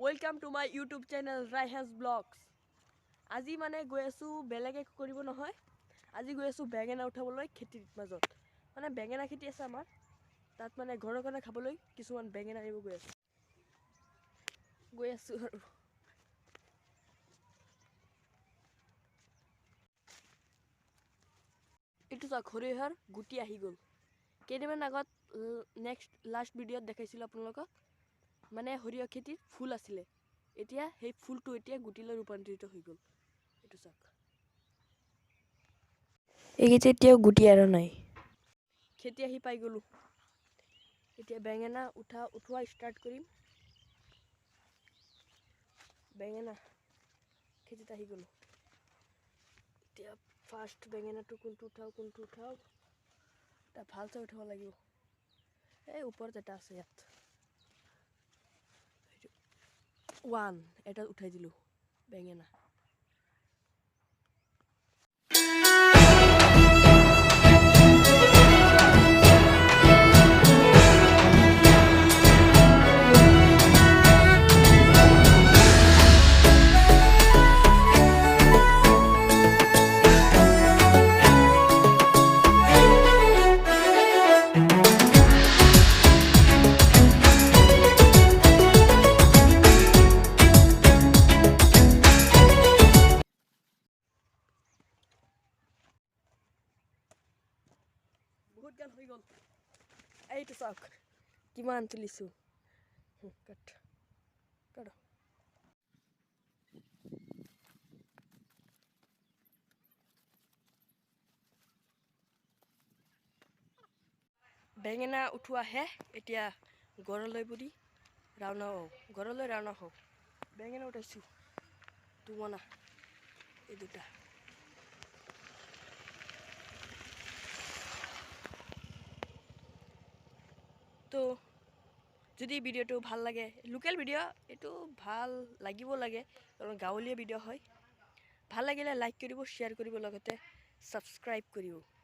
Welcome to my YouTube channel Raihan's Vlogs. আজি মানে গৈ আছো বেলেগে কৰিব নহয় আজি গৈ আছো বেঙেনা উঠাবলৈ খেতিৰ মাজত মানে বেঙেনা খেতি আছে আমাৰ তাত মানে ঘৰৰ কাৰণে খাবলৈ কিছুমান বেঙেনা আনিব গৈ আছো আৰু এটো সৰিয়হৰ গুটি আহি গল কেইদিনমান আগত নেক্সট লাষ্ট ভিডিঅ'ত দেখাইছিল আপোনালোকক মানে সৰিয়হ খেতিৰ ফুল আছিল এতিয়া সেই ফুলটো এতিয়া গুটিলৈ ৰূপান্তৰিত হৈ গল এটো চাওক এইগিতে এতিয়া গুটি আৰু নাই খেতি আহি পাই গলো এতিয়া বেঙেনা উঠোৱা স্টাৰ্ট কৰিম বেঙেনা খেতিত আহি গলো এতিয়া ফাৰ্স্ট বেঙেনাটো কোনটো উঠাও তা ভালসে উঠাব লাগিব এই ওপৰত এটা আছে ইয়াত ওয়ান এটা উঠাই দিলো বেঙেনা বহুত গান হৈ গল এইটো চাওক কিমান তুলিছো কাট বেঙেনা উঠোৱা হে এতিয়া ঘৰলৈ ৰাওনা হও বেঙেনা উঠাইছো দুমনা এই দুটা তো যদি ভিডিওটো ভাল লাগে লোকেল ভিডিও এটো ভাল লাগিব লাগে কাৰণ গাঁৱলীয়া ভিডিও হয় ভাল লাগিলে লাইক কৰিব শেয়াৰ কৰিব লগতে সাবস্ক্ৰাইব কৰিব